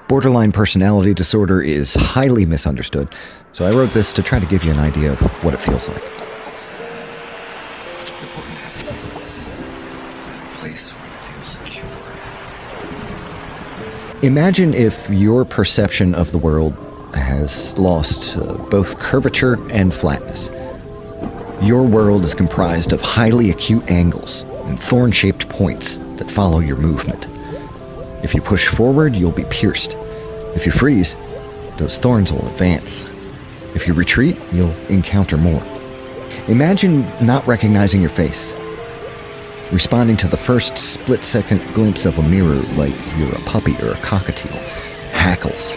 Borderline personality disorder is highly misunderstood, so I wrote this to try to give you an idea of what it feels like. Imagine if your perception of the world has lost both curvature and flatness. Your world is comprised of highly acute angles and thorn-shaped points that follow your movement. If you push forward, you'll be pierced. If you freeze, those thorns will advance. If you retreat, you'll encounter more. Imagine not recognizing your face, responding to the first split-second glimpse of a mirror like you're a puppy or a cockatiel, hackles.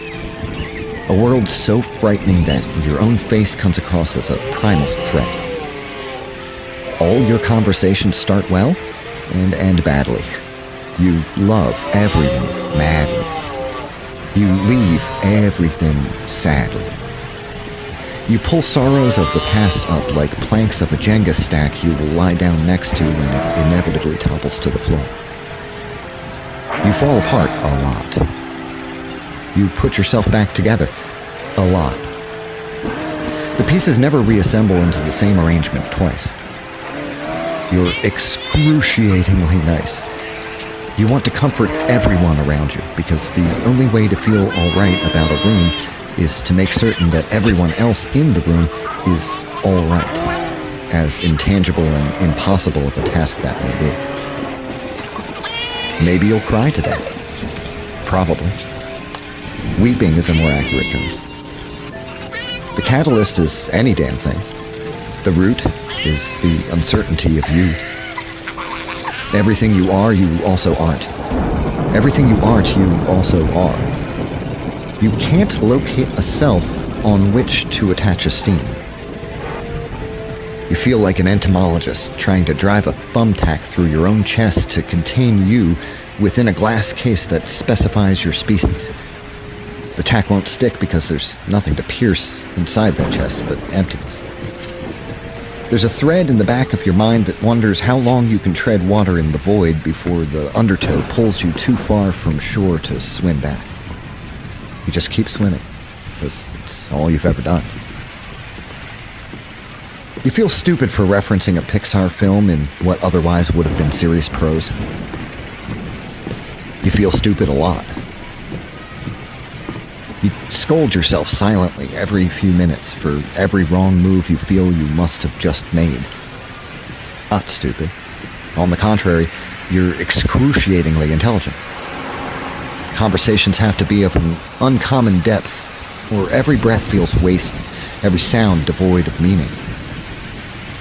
A world so frightening that your own face comes across as a primal threat. All your conversations start well and end badly. You love everyone madly. You leave everything sadly. You pull sorrows of the past up like planks of a Jenga stack you will lie down next to when it inevitably topples to the floor. You fall apart a lot. You put yourself back together a lot. The pieces never reassemble into the same arrangement twice. You're excruciatingly nice. You want to comfort everyone around you because the only way to feel all right about a room is to make certain that everyone else in the room is all right, as intangible and impossible of a task that may be. Maybe you'll cry today. Probably. Weeping is a more accurate term. The catalyst is any damn thing. The root is the uncertainty of you. Everything you are, you also aren't. Everything you aren't, you also are. You can't locate a self on which to attach esteem. You feel like an entomologist trying to drive a thumbtack through your own chest to contain you within a glass case that specifies your species. The tack won't stick because there's nothing to pierce inside that chest but emptiness. There's a thread in the back of your mind that wonders how long you can tread water in the void before the undertow pulls you too far from shore to swim back. You just keep swimming, because it's all you've ever done. You feel stupid for referencing a Pixar film in what otherwise would have been serious prose. You feel stupid a lot. You scold yourself silently every few minutes for every wrong move you feel you must have just made. Not stupid. On the contrary, you're excruciatingly intelligent. Conversations have to be of an uncommon depth, or every breath feels wasted, every sound devoid of meaning.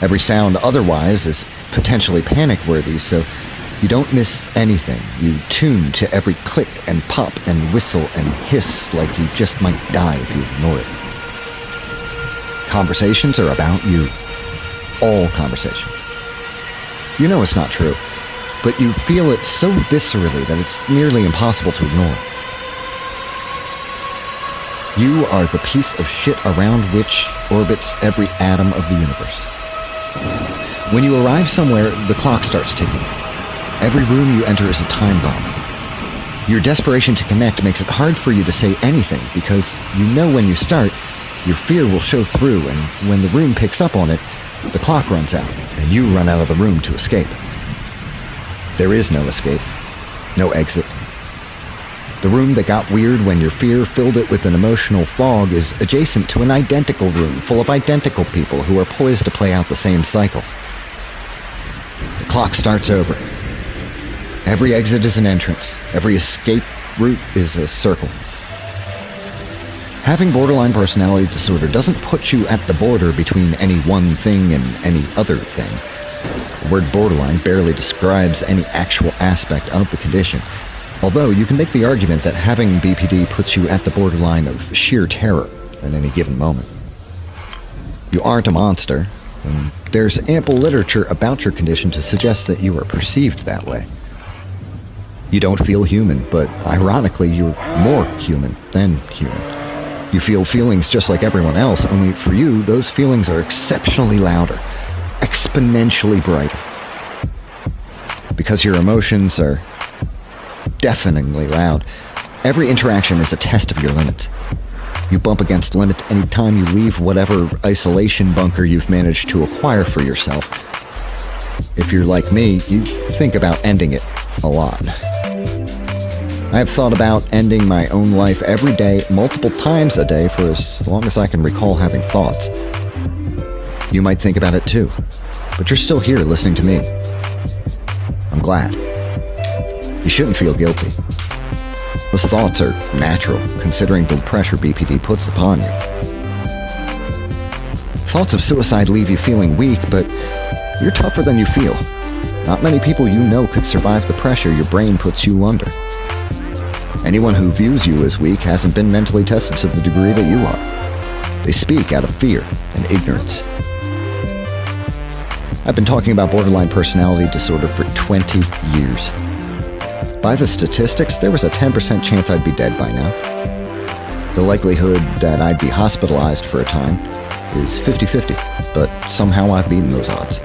Every sound otherwise is potentially panic-worthy, so you don't miss anything. You tune to every click and pop and whistle and hiss like you just might die if you ignore it. Conversations are about you. All conversations. You know it's not true, but you feel it so viscerally that it's nearly impossible to ignore. You are the piece of shit around which orbits every atom of the universe. When you arrive somewhere, the clock starts ticking. Every room you enter is a time bomb. Your desperation to connect makes it hard for you to say anything because you know when you start, your fear will show through, and when the room picks up on it, the clock runs out, and you run out of the room to escape. There is no escape, no exit. The room that got weird when your fear filled it with an emotional fog is adjacent to an identical room full of identical people who are poised to play out the same cycle. The clock starts over. Every exit is an entrance. Every escape route is a circle. Having borderline personality disorder doesn't put you at the border between any one thing and any other thing. The word borderline barely describes any actual aspect of the condition, although you can make the argument that having BPD puts you at the borderline of sheer terror at any given moment. You aren't a monster, and there's ample literature about your condition to suggest that you are perceived that way. You don't feel human, but ironically, you're more human than human. You feel feelings just like everyone else, only for you, those feelings are exceptionally louder, exponentially brighter. Because your emotions are deafeningly loud, Every interaction is a test of your limits. You bump against limits anytime you leave whatever isolation bunker you've managed to acquire for yourself. If you're like me, you think about ending it a lot. I have thought about ending my own life every day, multiple times a day, for as long as I can recall having thoughts. You might think about it too, but you're still here listening to me. I'm glad. You shouldn't feel guilty. Those thoughts are natural, considering the pressure BPD puts upon you. Thoughts of suicide leave you feeling weak, but you're tougher than you feel. Not many people you know could survive the pressure your brain puts you under. Anyone who views you as weak hasn't been mentally tested to the degree that you are. They speak out of fear and ignorance. I've been talking about borderline personality disorder for 20 years. By the statistics, there was a 10% chance I'd be dead by now. The likelihood that I'd be hospitalized for a time is 50-50, but somehow I've beaten those odds.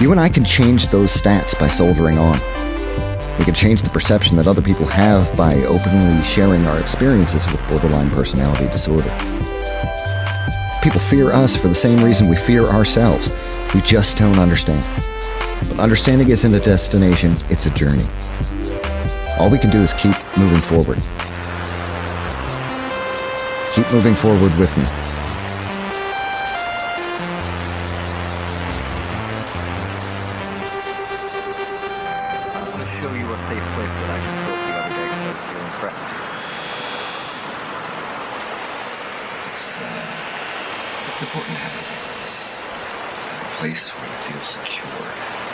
You and I can change those stats by soldiering on. We can change the perception that other people have by openly sharing our experiences with borderline personality disorder. People fear us for the same reason we fear ourselves. We just don't understand. But understanding isn't a destination, it's a journey. All we can do is keep moving forward. Keep moving forward with me. Show you a safe place that I just built the other day because I was feeling threatened. It's important to have a safe place. A place where you feel secure.